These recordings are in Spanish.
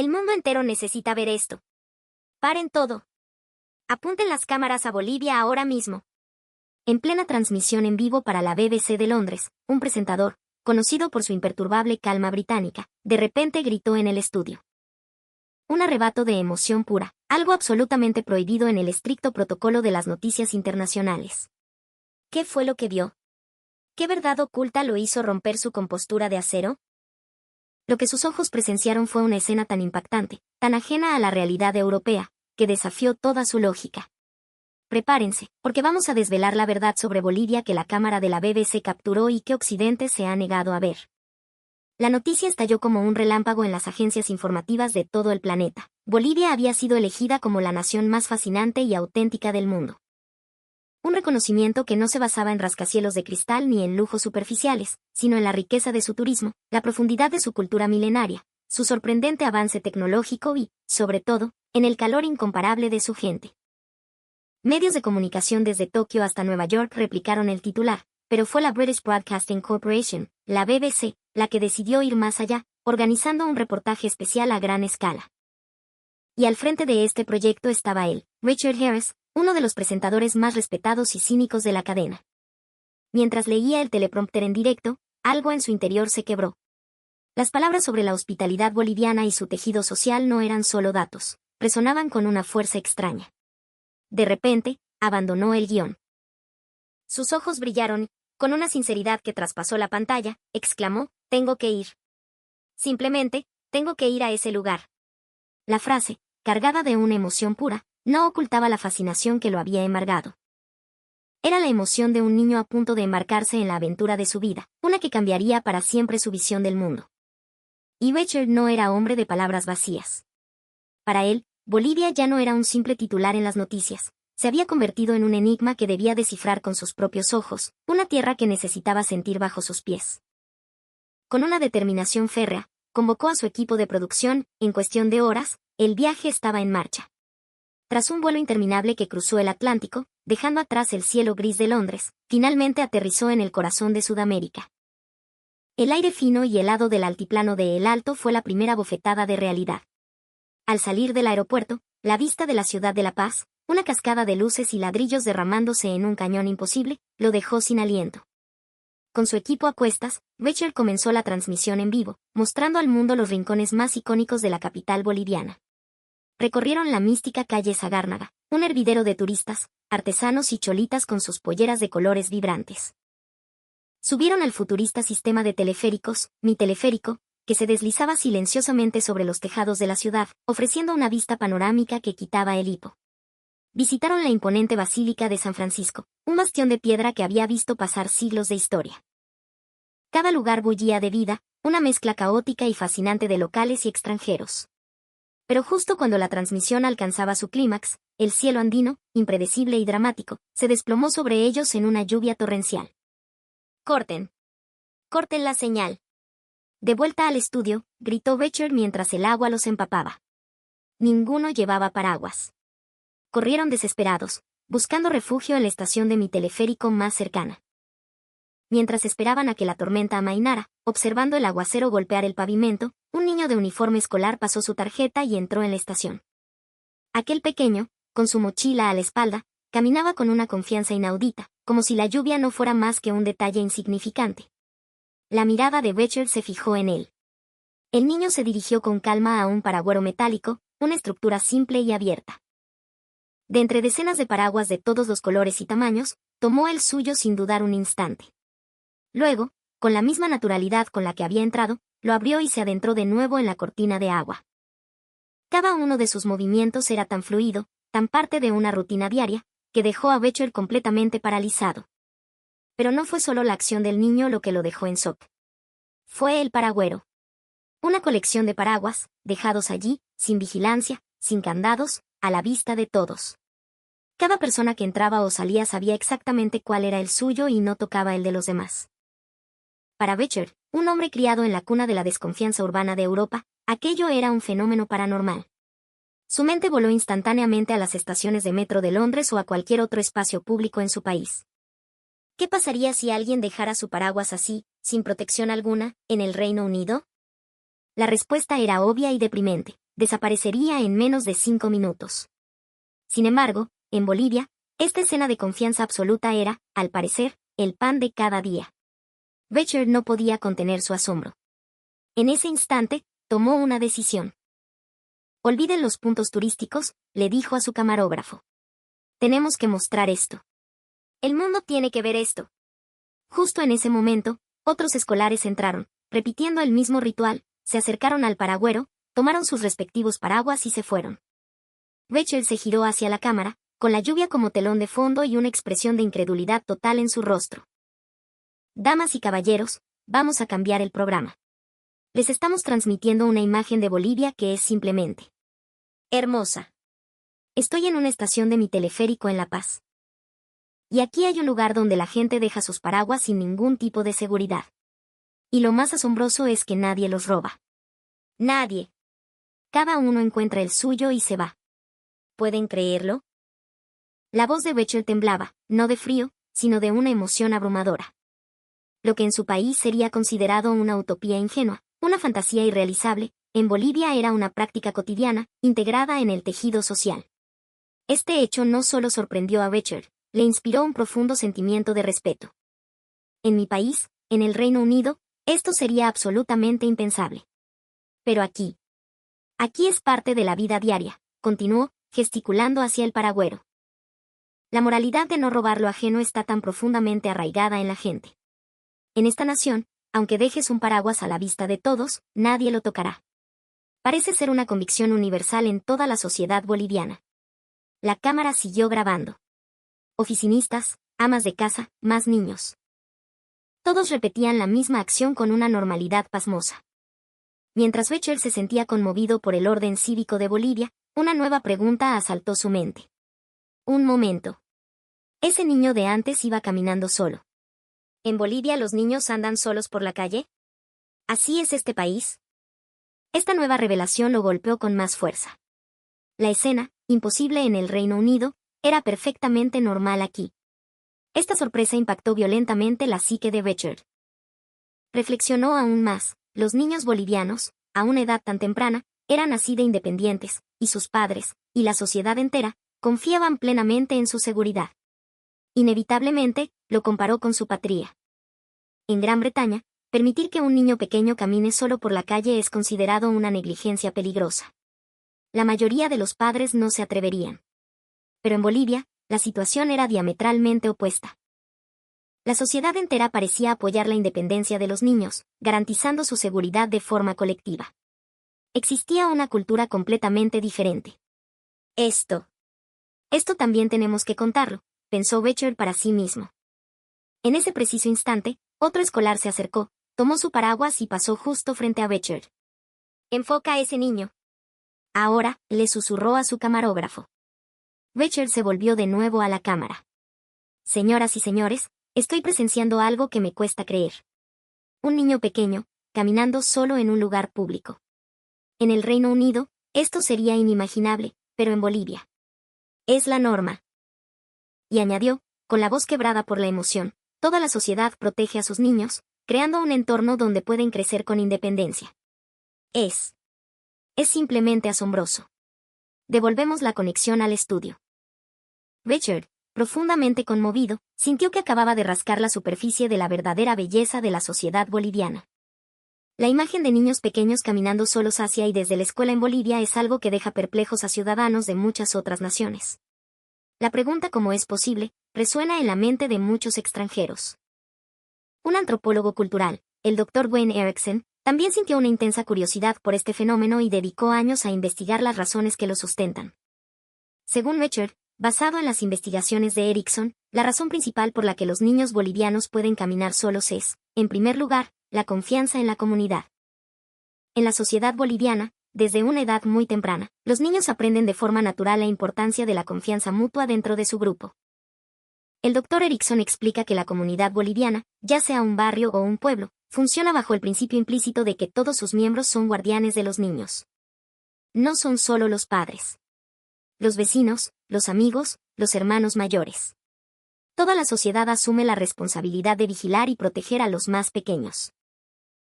El mundo entero necesita ver esto. Paren todo. Apunten las cámaras a Bolivia ahora mismo. En plena transmisión en vivo para la BBC de Londres, un presentador, conocido por su imperturbable calma británica, de repente gritó en el estudio. Un arrebato de emoción pura, algo absolutamente prohibido en el estricto protocolo de las noticias internacionales. ¿Qué fue lo que vio? ¿Qué verdad oculta lo hizo romper su compostura de acero? Lo que sus ojos presenciaron fue una escena tan impactante, tan ajena a la realidad europea, que desafió toda su lógica. Prepárense, porque vamos a desvelar la verdad sobre Bolivia que la cámara de la BBC capturó y que Occidente se ha negado a ver. La noticia estalló como un relámpago en las agencias informativas de todo el planeta. Bolivia había sido elegida como la nación más fascinante y auténtica del mundo. Un reconocimiento que no se basaba en rascacielos de cristal ni en lujos superficiales, sino en la riqueza de su turismo, la profundidad de su cultura milenaria, su sorprendente avance tecnológico y, sobre todo, en el calor incomparable de su gente. Medios de comunicación desde Tokio hasta Nueva York replicaron el titular, pero fue la British Broadcasting Corporation, la BBC, la que decidió ir más allá, organizando un reportaje especial a gran escala. Y al frente de este proyecto estaba él, Richard Harris, uno de los presentadores más respetados y cínicos de la cadena. Mientras leía el teleprompter en directo, algo en su interior se quebró. Las palabras sobre la hospitalidad boliviana y su tejido social no eran solo datos, resonaban con una fuerza extraña. De repente, abandonó el guión. Sus ojos brillaron, con una sinceridad que traspasó la pantalla, exclamó, «Tengo que ir. Simplemente, tengo que ir a ese lugar». La frase, cargada de una emoción pura, no ocultaba la fascinación que lo había embargado. Era la emoción de un niño a punto de embarcarse en la aventura de su vida, una que cambiaría para siempre su visión del mundo. Y Richard no era hombre de palabras vacías. Para él, Bolivia ya no era un simple titular en las noticias, se había convertido en un enigma que debía descifrar con sus propios ojos, una tierra que necesitaba sentir bajo sus pies. Con una determinación férrea, convocó a su equipo de producción, en cuestión de horas, el viaje estaba en marcha. Tras un vuelo interminable que cruzó el Atlántico, dejando atrás el cielo gris de Londres, finalmente aterrizó en el corazón de Sudamérica. El aire fino y helado del altiplano de El Alto fue la primera bofetada de realidad. Al salir del aeropuerto, la vista de la ciudad de La Paz, una cascada de luces y ladrillos derramándose en un cañón imposible, lo dejó sin aliento. Con su equipo a cuestas, Richard comenzó la transmisión en vivo, mostrando al mundo los rincones más icónicos de la capital boliviana. Recorrieron la mística calle Sagárnaga, un hervidero de turistas, artesanos y cholitas con sus polleras de colores vibrantes. Subieron al futurista sistema de teleféricos, Mi Teleférico, que se deslizaba silenciosamente sobre los tejados de la ciudad, ofreciendo una vista panorámica que quitaba el hipo. Visitaron la imponente Basílica de San Francisco, un bastión de piedra que había visto pasar siglos de historia. Cada lugar bullía de vida, una mezcla caótica y fascinante de locales y extranjeros. Pero justo cuando la transmisión alcanzaba su clímax, el cielo andino, impredecible y dramático, se desplomó sobre ellos en una lluvia torrencial. «¡Corten! ¡Corten la señal!». De vuelta al estudio, gritó Richard mientras el agua los empapaba. Ninguno llevaba paraguas. Corrieron desesperados, buscando refugio en la estación de Mi Teleférico más cercana. Mientras esperaban a que la tormenta amainara, observando el aguacero golpear el pavimento, un niño de uniforme escolar pasó su tarjeta y entró en la estación. Aquel pequeño, con su mochila a la espalda, caminaba con una confianza inaudita, como si la lluvia no fuera más que un detalle insignificante. La mirada de Richard se fijó en él. El niño se dirigió con calma a un paragüero metálico, una estructura simple y abierta. De entre decenas de paraguas de todos los colores y tamaños, tomó el suyo sin dudar un instante. Luego, con la misma naturalidad con la que había entrado, lo abrió y se adentró de nuevo en la cortina de agua. Cada uno de sus movimientos era tan fluido, tan parte de una rutina diaria, que dejó a Richard completamente paralizado. Pero no fue solo la acción del niño lo que lo dejó en shock. Fue el paragüero. Una colección de paraguas, dejados allí, sin vigilancia, sin candados, a la vista de todos. Cada persona que entraba o salía sabía exactamente cuál era el suyo y no tocaba el de los demás. Para Richard, un hombre criado en la cuna de la desconfianza urbana de Europa, aquello era un fenómeno paranormal. Su mente voló instantáneamente a las estaciones de metro de Londres o a cualquier otro espacio público en su país. ¿Qué pasaría si alguien dejara su paraguas así, sin protección alguna, en el Reino Unido? La respuesta era obvia y deprimente. desaparecería en menos de 5 minutos. Sin embargo, en Bolivia, esta escena de confianza absoluta era, al parecer, el pan de cada día. Becher no podía contener su asombro. En ese instante, tomó una decisión. Olviden los puntos turísticos, le dijo a su camarógrafo. Tenemos que mostrar esto. El mundo tiene que ver esto. Justo en ese momento, otros escolares entraron, repitiendo el mismo ritual, se acercaron al paragüero, tomaron sus respectivos paraguas y se fueron. Becher se giró hacia la cámara, con la lluvia como telón de fondo y una expresión de incredulidad total en su rostro. Damas y caballeros, vamos a cambiar el programa. Les estamos transmitiendo una imagen de Bolivia que es simplemente hermosa. Estoy en una estación de mi teleférico en La Paz. Y aquí hay un lugar donde la gente deja sus paraguas sin ningún tipo de seguridad. Y lo más asombroso es que nadie los roba. Nadie. Cada uno encuentra el suyo y se va. ¿Pueden creerlo? La voz de Becher temblaba, no de frío, sino de una emoción abrumadora. Lo que en su país sería considerado una utopía ingenua, una fantasía irrealizable, en Bolivia era una práctica cotidiana, integrada en el tejido social. Este hecho no solo sorprendió a Becher, le inspiró un profundo sentimiento de respeto. En mi país, en el Reino Unido, esto sería absolutamente impensable. Pero aquí es parte de la vida diaria, continuó, gesticulando hacia el paragüero. La moralidad de no robar lo ajeno está tan profundamente arraigada en la gente. En esta nación, aunque dejes un paraguas a la vista de todos, nadie lo tocará. Parece ser una convicción universal en toda la sociedad boliviana. La cámara siguió grabando. Oficinistas, amas de casa, más niños. Todos repetían la misma acción con una normalidad pasmosa. Mientras Becher se sentía conmovido por el orden cívico de Bolivia, una nueva pregunta asaltó su mente. Un momento. Ese niño de antes iba caminando solo. ¿En Bolivia los niños andan solos por la calle? ¿Así es este país? Esta nueva revelación lo golpeó con más fuerza. La escena, imposible en el Reino Unido, era perfectamente normal aquí. Esta sorpresa impactó violentamente la psique de Becher. Reflexionó aún más, los niños bolivianos, a una edad tan temprana, eran así de independientes, y sus padres, y la sociedad entera, confiaban plenamente en su seguridad. Inevitablemente, lo comparó con su patria. En Gran Bretaña, permitir que un niño pequeño camine solo por la calle es considerado una negligencia peligrosa. La mayoría de los padres no se atreverían. Pero en Bolivia, la situación era diametralmente opuesta. La sociedad entera parecía apoyar la independencia de los niños, garantizando su seguridad de forma colectiva. Existía una cultura completamente diferente. Esto también tenemos que contarlo, pensó Becher para sí mismo. En ese preciso instante, otro escolar se acercó, tomó su paraguas y pasó justo frente a Becher. Enfoca a ese niño. Ahora, le susurró a su camarógrafo. Becher se volvió de nuevo a la cámara. Señoras y señores, estoy presenciando algo que me cuesta creer. Un niño pequeño, caminando solo en un lugar público. En el Reino Unido, esto sería inimaginable, pero en Bolivia es la norma. Y añadió, con la voz quebrada por la emoción, toda la sociedad protege a sus niños, creando un entorno donde pueden crecer con independencia. Es simplemente asombroso. Devolvemos la conexión al estudio. Becher, profundamente conmovido, sintió que acababa de rascar la superficie de la verdadera belleza de la sociedad boliviana. La imagen de niños pequeños caminando solos hacia y desde la escuela en Bolivia es algo que deja perplejos a ciudadanos de muchas otras naciones. La pregunta ¿cómo es posible?, resuena en la mente de muchos extranjeros. Un antropólogo cultural, el Dr. Wayne Erickson, también sintió una intensa curiosidad por este fenómeno y dedicó años a investigar las razones que lo sustentan. Según Becher, basado en las investigaciones de Erickson, la razón principal por la que los niños bolivianos pueden caminar solos es, en primer lugar, la confianza en la comunidad. En la sociedad boliviana, desde una edad muy temprana, los niños aprenden de forma natural la importancia de la confianza mutua dentro de su grupo. El Dr. Erickson explica que la comunidad boliviana, ya sea un barrio o un pueblo, funciona bajo el principio implícito de que todos sus miembros son guardianes de los niños. No son solo los padres. Los vecinos, los amigos, los hermanos mayores. Toda la sociedad asume la responsabilidad de vigilar y proteger a los más pequeños.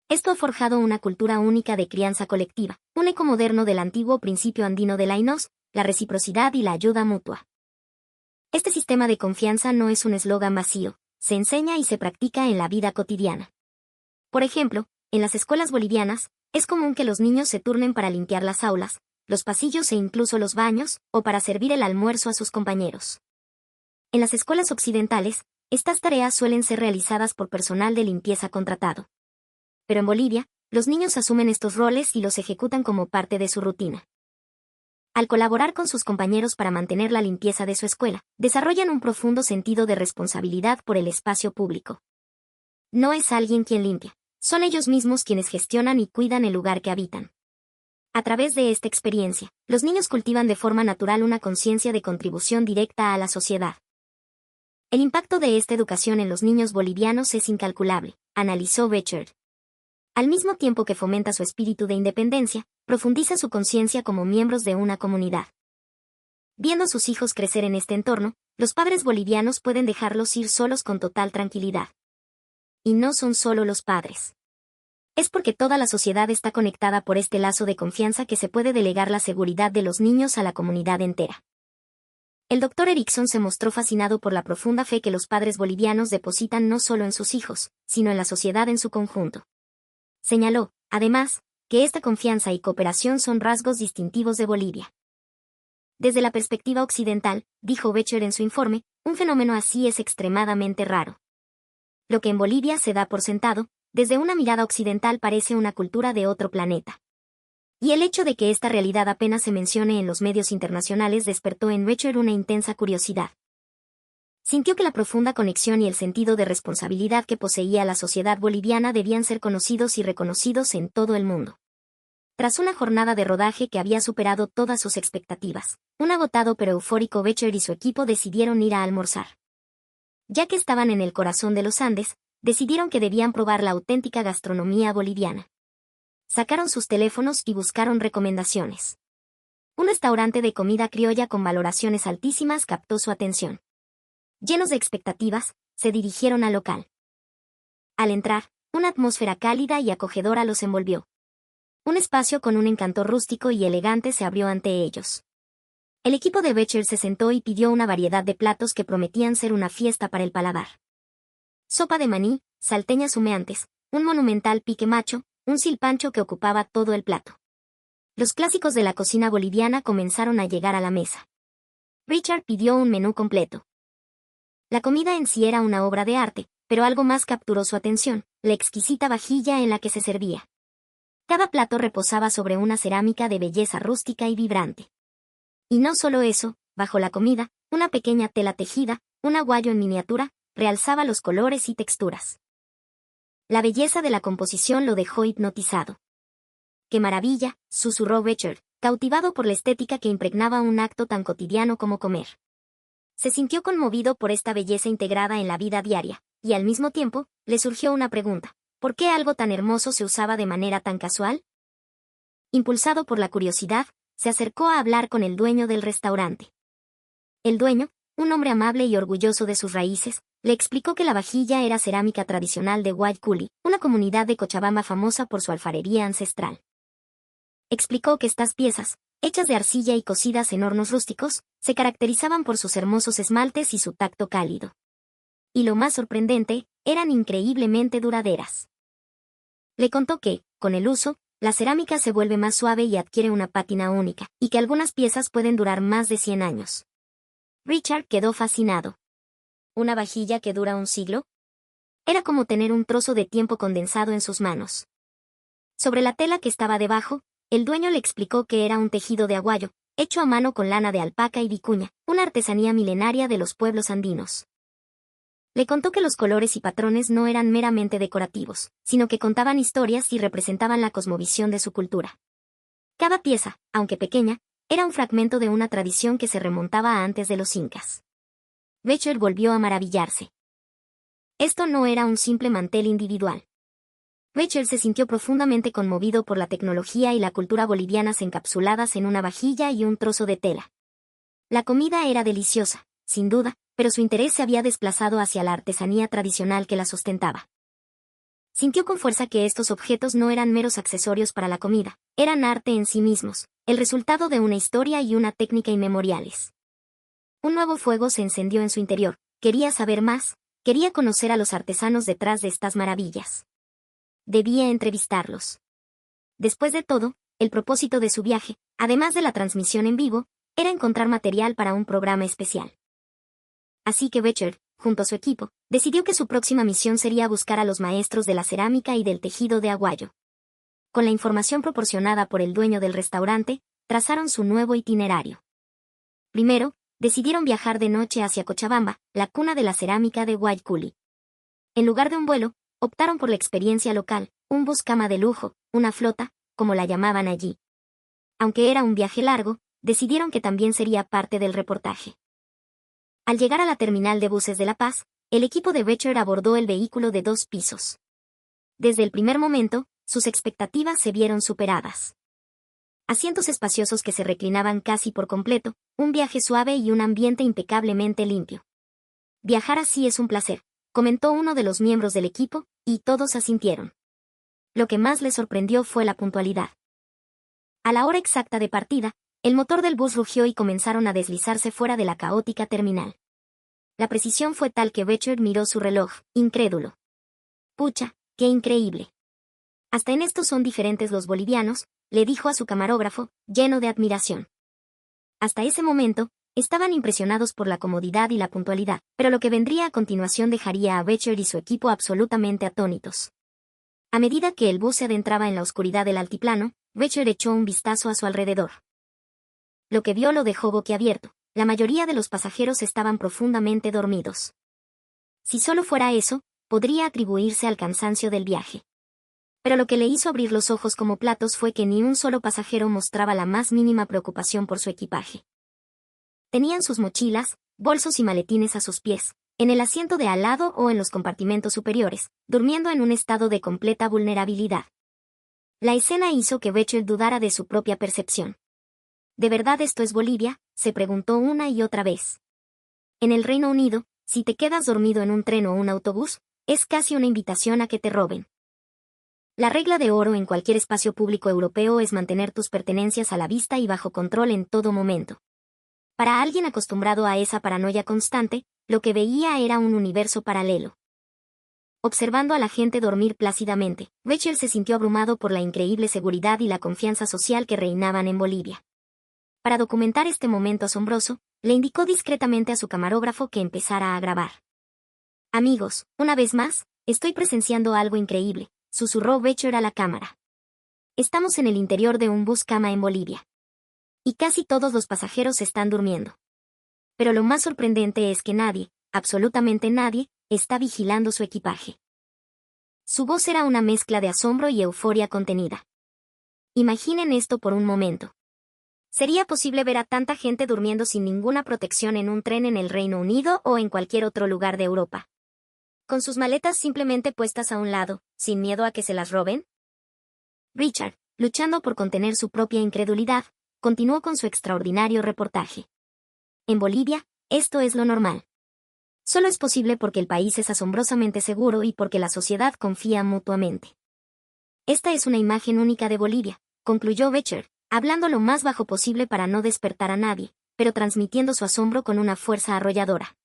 Esto ha forjado una cultura única de crianza colectiva, un eco moderno del antiguo principio andino de Lainos, la reciprocidad y la ayuda mutua. Este sistema de confianza no es un eslogan vacío, se enseña y se practica en la vida cotidiana. Por ejemplo, en las escuelas bolivianas, es común que los niños se turnen para limpiar las aulas, los pasillos e incluso los baños, o para servir el almuerzo a sus compañeros. En las escuelas occidentales, estas tareas suelen ser realizadas por personal de limpieza contratado. Pero en Bolivia, los niños asumen estos roles y los ejecutan como parte de su rutina. Al colaborar con sus compañeros para mantener la limpieza de su escuela, desarrollan un profundo sentido de responsabilidad por el espacio público. No es alguien quien limpia, son ellos mismos quienes gestionan y cuidan el lugar que habitan. A través de esta experiencia, los niños cultivan de forma natural una conciencia de contribución directa a la sociedad. El impacto de esta educación en los niños bolivianos es incalculable, analizó Richard. Al mismo tiempo que fomenta su espíritu de independencia, profundiza su conciencia como miembros de una comunidad. Viendo a sus hijos crecer en este entorno, los padres bolivianos pueden dejarlos ir solos con total tranquilidad. Y no son solo los padres. Es porque toda la sociedad está conectada por este lazo de confianza que se puede delegar la seguridad de los niños a la comunidad entera. El Dr. Erickson se mostró fascinado por la profunda fe que los padres bolivianos depositan no solo en sus hijos, sino en la sociedad en su conjunto. Señaló, además, que esta confianza y cooperación son rasgos distintivos de Bolivia. Desde la perspectiva occidental, dijo Becher en su informe, un fenómeno así es extremadamente raro. Lo que en Bolivia se da por sentado, desde una mirada occidental parece una cultura de otro planeta. Y el hecho de que esta realidad apenas se mencione en los medios internacionales despertó en Becher una intensa curiosidad. Sintió que la profunda conexión y el sentido de responsabilidad que poseía la sociedad boliviana debían ser conocidos y reconocidos en todo el mundo. Tras una jornada de rodaje que había superado todas sus expectativas, un agotado pero eufórico Becher y su equipo decidieron ir a almorzar. Ya que estaban en el corazón de los Andes, decidieron que debían probar la auténtica gastronomía boliviana. Sacaron sus teléfonos y buscaron recomendaciones. Un restaurante de comida criolla con valoraciones altísimas captó su atención. Llenos de expectativas, se dirigieron al local. Al entrar, una atmósfera cálida y acogedora los envolvió. Un espacio con un encanto rústico y elegante se abrió ante ellos. El equipo de Becher se sentó y pidió una variedad de platos que prometían ser una fiesta para el paladar. Sopa de maní, salteñas humeantes, un monumental pique macho, un silpancho que ocupaba todo el plato. Los clásicos de la cocina boliviana comenzaron a llegar a la mesa. Richard pidió un menú completo. La comida en sí era una obra de arte, pero algo más capturó su atención, la exquisita vajilla en la que se servía. Cada plato reposaba sobre una cerámica de belleza rústica y vibrante. Y no solo eso, bajo la comida, una pequeña tela tejida, un aguayo en miniatura, realzaba los colores y texturas. La belleza de la composición lo dejó hipnotizado. ¡Qué maravilla!, susurró Richard, cautivado por la estética que impregnaba un acto tan cotidiano como comer. Se sintió conmovido por esta belleza integrada en la vida diaria, y al mismo tiempo, le surgió una pregunta: ¿por qué algo tan hermoso se usaba de manera tan casual? Impulsado por la curiosidad, se acercó a hablar con el dueño del restaurante. El dueño, un hombre amable y orgulloso de sus raíces, le explicó que la vajilla era cerámica tradicional de Guayculi, una comunidad de Cochabamba famosa por su alfarería ancestral. Explicó que estas piezas, hechas de arcilla y cocidas en hornos rústicos, se caracterizaban por sus hermosos esmaltes y su tacto cálido. Y lo más sorprendente, eran increíblemente duraderas. Le contó que, con el uso, la cerámica se vuelve más suave y adquiere una pátina única, y que algunas piezas pueden durar más de 100 años. Richard quedó fascinado. ¿Una vajilla que dura un siglo? Era como tener un trozo de tiempo condensado en sus manos. Sobre la tela que estaba debajo, el dueño le explicó que era un tejido de aguayo, hecho a mano con lana de alpaca y vicuña, una artesanía milenaria de los pueblos andinos. Le contó que los colores y patrones no eran meramente decorativos, sino que contaban historias y representaban la cosmovisión de su cultura. Cada pieza, aunque pequeña, era un fragmento de una tradición que se remontaba a antes de los incas. Becher volvió a maravillarse. Esto no era un simple mantel individual. Becher se sintió profundamente conmovido por la tecnología y la cultura bolivianas encapsuladas en una vajilla y un trozo de tela. La comida era deliciosa, sin duda, pero su interés se había desplazado hacia la artesanía tradicional que la sustentaba. Sintió con fuerza que estos objetos no eran meros accesorios para la comida, eran arte en sí mismos, el resultado de una historia y una técnica inmemoriales. Un nuevo fuego se encendió en su interior, quería saber más, quería conocer a los artesanos detrás de estas maravillas. Debía entrevistarlos. Después de todo, el propósito de su viaje, además de la transmisión en vivo, era encontrar material para un programa especial. Así que Richard, junto a su equipo, decidió que su próxima misión sería buscar a los maestros de la cerámica y del tejido de aguayo. Con la información proporcionada por el dueño del restaurante, trazaron su nuevo itinerario. Primero, decidieron viajar de noche hacia Cochabamba, la cuna de la cerámica de Guayculi. En lugar de un vuelo, optaron por la experiencia local, un bus cama de lujo, una flota, como la llamaban allí. Aunque era un viaje largo, decidieron que también sería parte del reportaje. Al llegar a la terminal de buses de La Paz, el equipo de Richard abordó el vehículo de 2 pisos. Desde el primer momento, sus expectativas se vieron superadas. Asientos espaciosos que se reclinaban casi por completo, un viaje suave y un ambiente impecablemente limpio. Viajar así es un placer, comentó uno de los miembros del equipo, y todos asintieron. Lo que más les sorprendió fue la puntualidad. A la hora exacta de partida, el motor del bus rugió y comenzaron a deslizarse fuera de la caótica terminal. La precisión fue tal que Richard miró su reloj, incrédulo. Pucha, qué increíble. Hasta en esto son diferentes los bolivianos, le dijo a su camarógrafo, lleno de admiración. Hasta ese momento, estaban impresionados por la comodidad y la puntualidad, pero lo que vendría a continuación dejaría a Richard y su equipo absolutamente atónitos. A medida que el bus se adentraba en la oscuridad del altiplano, Richard echó un vistazo a su alrededor. Lo que vio lo dejó boquiabierto, la mayoría de los pasajeros estaban profundamente dormidos. Si solo fuera eso, podría atribuirse al cansancio del viaje. Pero lo que le hizo abrir los ojos como platos fue que ni un solo pasajero mostraba la más mínima preocupación por su equipaje. Tenían sus mochilas, bolsos y maletines a sus pies, en el asiento de al lado o en los compartimentos superiores, durmiendo en un estado de completa vulnerabilidad. La escena hizo que Richard dudara de su propia percepción. ¿De verdad esto es Bolivia?, se preguntó una y otra vez. En el Reino Unido, si te quedas dormido en un tren o un autobús, es casi una invitación a que te roben. La regla de oro en cualquier espacio público europeo es mantener tus pertenencias a la vista y bajo control en todo momento. Para alguien acostumbrado a esa paranoia constante, lo que veía era un universo paralelo. Observando a la gente dormir plácidamente, Richard se sintió abrumado por la increíble seguridad y la confianza social que reinaban en Bolivia. Para documentar este momento asombroso, le indicó discretamente a su camarógrafo que empezara a grabar. Amigos, una vez más, estoy presenciando algo increíble, susurró Richard a la cámara. Estamos en el interior de un bus cama en Bolivia. Y casi todos los pasajeros están durmiendo. Pero lo más sorprendente es que nadie, absolutamente nadie, está vigilando su equipaje. Su voz era una mezcla de asombro y euforia contenida. Imaginen esto por un momento. ¿Sería posible ver a tanta gente durmiendo sin ninguna protección en un tren en el Reino Unido o en cualquier otro lugar de Europa? Con sus maletas simplemente puestas a un lado, sin miedo a que se las roben. Richard, luchando por contener su propia incredulidad, continuó con su extraordinario reportaje. En Bolivia, esto es lo normal. Solo es posible porque el país es asombrosamente seguro y porque la sociedad confía mutuamente. Esta es una imagen única de Bolivia, concluyó Richard, hablando lo más bajo posible para no despertar a nadie, pero transmitiendo su asombro con una fuerza arrolladora.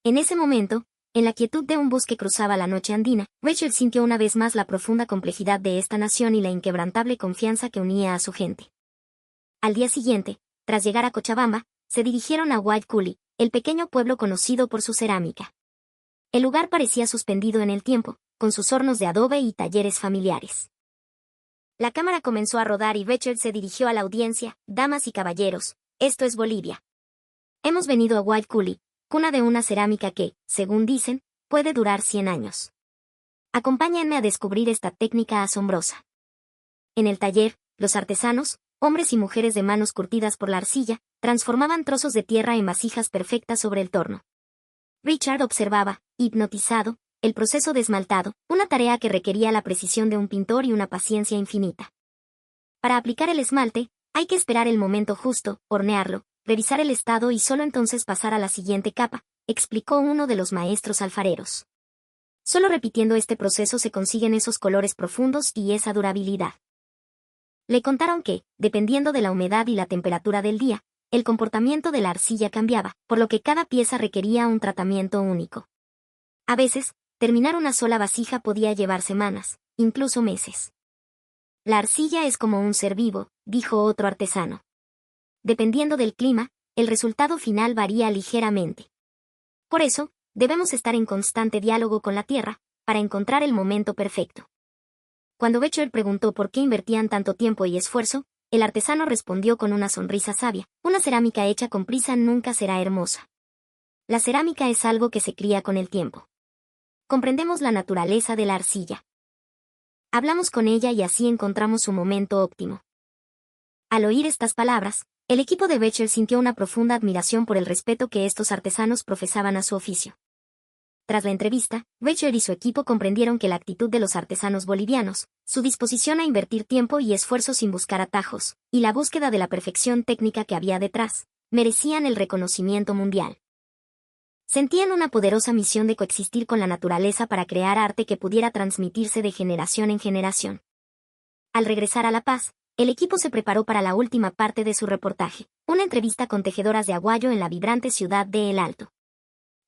En ese momento, en la quietud de un bus que cruzaba la noche andina, Richard sintió una vez más la profunda complejidad de esta nación y la inquebrantable confianza que unía a su gente. Al día siguiente, tras llegar a Cochabamba, se dirigieron a Guayculi, el pequeño pueblo conocido por su cerámica. El lugar parecía suspendido en el tiempo, con sus hornos de adobe y talleres familiares. La cámara comenzó a rodar y Richard se dirigió a la audiencia: damas y caballeros, esto es Bolivia. Hemos venido a Guayculi, cuna de una cerámica que, según dicen, puede durar 100 años. Acompáñenme a descubrir esta técnica asombrosa. En el taller, los artesanos, hombres y mujeres de manos curtidas por la arcilla, transformaban trozos de tierra en vasijas perfectas sobre el torno. Richard observaba, hipnotizado, el proceso de esmaltado, una tarea que requería la precisión de un pintor y una paciencia infinita. Para aplicar el esmalte, hay que esperar el momento justo, hornearlo, revisar el estado y solo entonces pasar a la siguiente capa, explicó uno de los maestros alfareros. Solo repitiendo este proceso se consiguen esos colores profundos y esa durabilidad. Le contaron que, dependiendo de la humedad y la temperatura del día, el comportamiento de la arcilla cambiaba, por lo que cada pieza requería un tratamiento único. A veces, terminar una sola vasija podía llevar semanas, incluso meses. La arcilla es como un ser vivo, dijo otro artesano. Dependiendo del clima, el resultado final varía ligeramente. Por eso, debemos estar en constante diálogo con la tierra, para encontrar el momento perfecto. Cuando Becher preguntó por qué invertían tanto tiempo y esfuerzo, el artesano respondió con una sonrisa sabia: una cerámica hecha con prisa nunca será hermosa. La cerámica es algo que se cría con el tiempo. Comprendemos la naturaleza de la arcilla. Hablamos con ella y así encontramos su momento óptimo. Al oír estas palabras, el equipo de Becher sintió una profunda admiración por el respeto que estos artesanos profesaban a su oficio. Tras la entrevista, Becher y su equipo comprendieron que la actitud de los artesanos bolivianos, su disposición a invertir tiempo y esfuerzo sin buscar atajos, y la búsqueda de la perfección técnica que había detrás, merecían el reconocimiento mundial. Sentían una poderosa misión de coexistir con la naturaleza para crear arte que pudiera transmitirse de generación en generación. Al regresar a La Paz, el equipo se preparó para la última parte de su reportaje, una entrevista con tejedoras de aguayo en la vibrante ciudad de El Alto.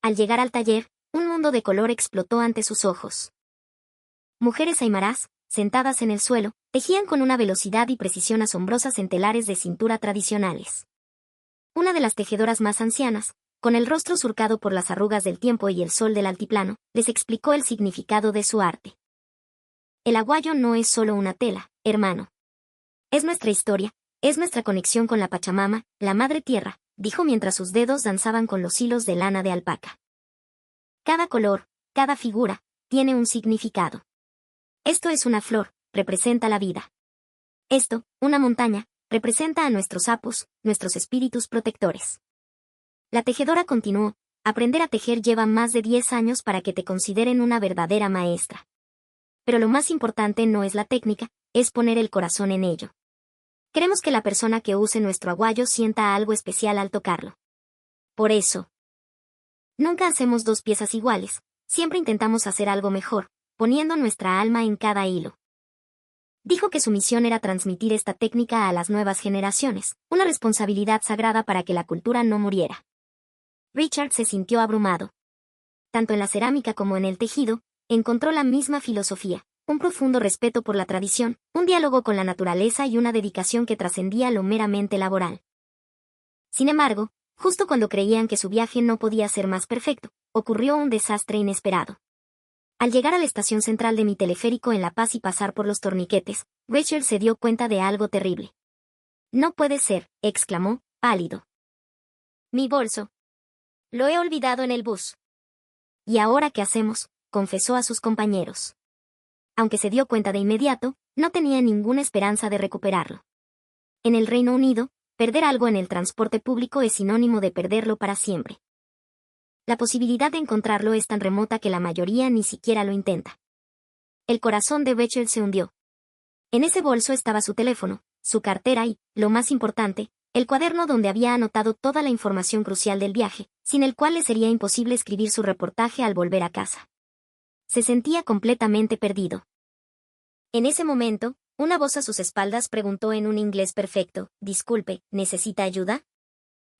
Al llegar al taller, un mundo de color explotó ante sus ojos. Mujeres aymarás, sentadas en el suelo, tejían con una velocidad y precisión asombrosas en telares de cintura tradicionales. Una de las tejedoras más ancianas, con el rostro surcado por las arrugas del tiempo y el sol del altiplano, les explicó el significado de su arte. El aguayo no es solo una tela, hermano. Es nuestra historia, es nuestra conexión con la Pachamama, la Madre Tierra, dijo mientras sus dedos danzaban con los hilos de lana de alpaca. Cada color, cada figura, tiene un significado. Esto es una flor, representa la vida. Esto, una montaña, representa a nuestros sapos, nuestros espíritus protectores. La tejedora continuó: aprender a tejer lleva más de 10 años para que te consideren una verdadera maestra. Pero lo más importante no es la técnica, es poner el corazón en ello. Queremos que la persona que use nuestro aguayo sienta algo especial al tocarlo. Por eso, nunca hacemos dos piezas iguales, siempre intentamos hacer algo mejor, poniendo nuestra alma en cada hilo. Dijo que su misión era transmitir esta técnica a las nuevas generaciones, una responsabilidad sagrada para que la cultura no muriera. Richard se sintió abrumado. Tanto en la cerámica como en el tejido, encontró la misma filosofía, un profundo respeto por la tradición, un diálogo con la naturaleza y una dedicación que trascendía lo meramente laboral. Sin embargo, justo cuando creían que su viaje no podía ser más perfecto, ocurrió un desastre inesperado. Al llegar a la estación central de mi teleférico en La Paz y pasar por los torniquetes, Rachel se dio cuenta de algo terrible. «No puede ser», exclamó, pálido. «Mi bolso. Lo he olvidado en el bus». «¿Y ahora qué hacemos?», confesó a sus compañeros. Aunque se dio cuenta de inmediato, no tenía ninguna esperanza de recuperarlo. En el Reino Unido, perder algo en el transporte público es sinónimo de perderlo para siempre. La posibilidad de encontrarlo es tan remota que la mayoría ni siquiera lo intenta. El corazón de Rachel se hundió. En ese bolso estaba su teléfono, su cartera y, lo más importante, el cuaderno donde había anotado toda la información crucial del viaje, sin el cual le sería imposible escribir su reportaje al volver a casa. Se sentía completamente perdido. En ese momento, una voz a sus espaldas preguntó en un inglés perfecto: «Disculpe, ¿necesita ayuda?».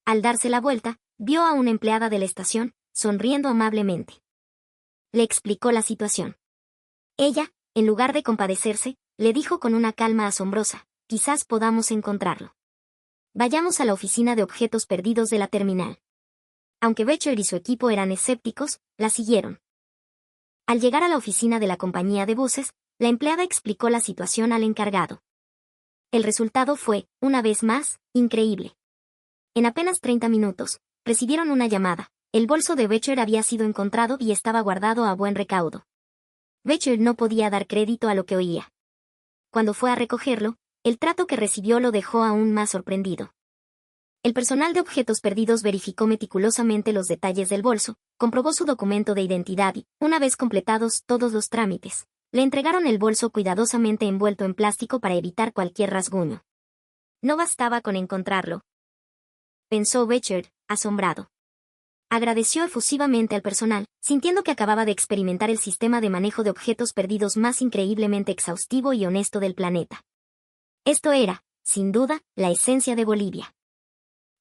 Al darse la vuelta, vio a una empleada de la estación, sonriendo amablemente. Le explicó la situación. Ella, en lugar de compadecerse, le dijo con una calma asombrosa: «Quizás podamos encontrarlo. Vayamos a la oficina de objetos perdidos de la terminal». Aunque Becher y su equipo eran escépticos, la siguieron. Al llegar a la oficina de la compañía de buses, la empleada explicó la situación al encargado. El resultado fue, una vez más, increíble. En apenas 30 minutos, recibieron una llamada. El bolso de Becher había sido encontrado y estaba guardado a buen recaudo. Becher no podía dar crédito a lo que oía. Cuando fue a recogerlo, el trato que recibió lo dejó aún más sorprendido. El personal de objetos perdidos verificó meticulosamente los detalles del bolso, comprobó su documento de identidad y, una vez completados todos los trámites, le entregaron el bolso cuidadosamente envuelto en plástico para evitar cualquier rasguño. No bastaba con encontrarlo, pensó Becher, asombrado. Agradeció efusivamente al personal, sintiendo que acababa de experimentar el sistema de manejo de objetos perdidos más increíblemente exhaustivo y honesto del planeta. Esto era, sin duda, la esencia de Bolivia.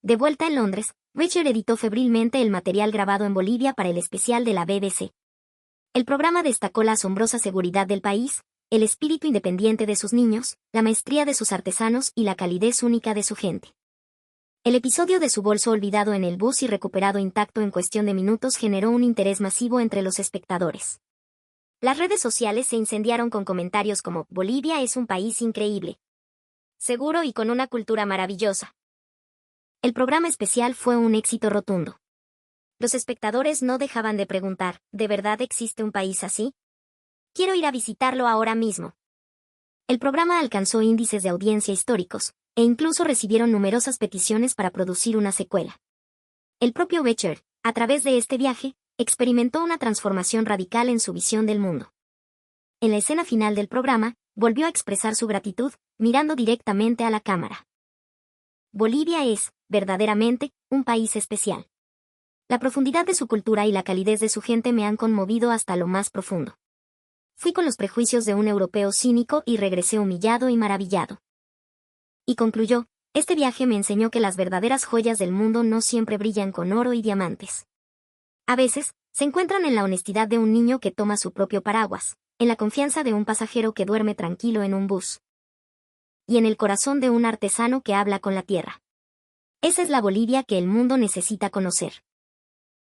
De vuelta en Londres, Richard editó febrilmente el material grabado en Bolivia para el especial de la BBC. El programa destacó la asombrosa seguridad del país, el espíritu independiente de sus niños, la maestría de sus artesanos y la calidez única de su gente. El episodio de su bolso olvidado en el bus y recuperado intacto en cuestión de minutos generó un interés masivo entre los espectadores. Las redes sociales se incendiaron con comentarios como «Bolivia es un país increíble, seguro y con una cultura maravillosa». El programa especial fue un éxito rotundo. Los espectadores no dejaban de preguntar, ¿de verdad existe un país así? Quiero ir a visitarlo ahora mismo. El programa alcanzó índices de audiencia históricos, e incluso recibieron numerosas peticiones para producir una secuela. El propio Richard, a través de este viaje, experimentó una transformación radical en su visión del mundo. En la escena final del programa, volvió a expresar su gratitud, mirando directamente a la cámara. Bolivia es, verdaderamente, un país especial. La profundidad de su cultura y la calidez de su gente me han conmovido hasta lo más profundo. Fui con los prejuicios de un europeo cínico y regresé humillado y maravillado. Y concluyó, este viaje me enseñó que las verdaderas joyas del mundo no siempre brillan con oro y diamantes. A veces, se encuentran en la honestidad de un niño que toma su propio paraguas, en la confianza de un pasajero que duerme tranquilo en un bus, y en el corazón de un artesano que habla con la tierra. Esa es la Bolivia que el mundo necesita conocer.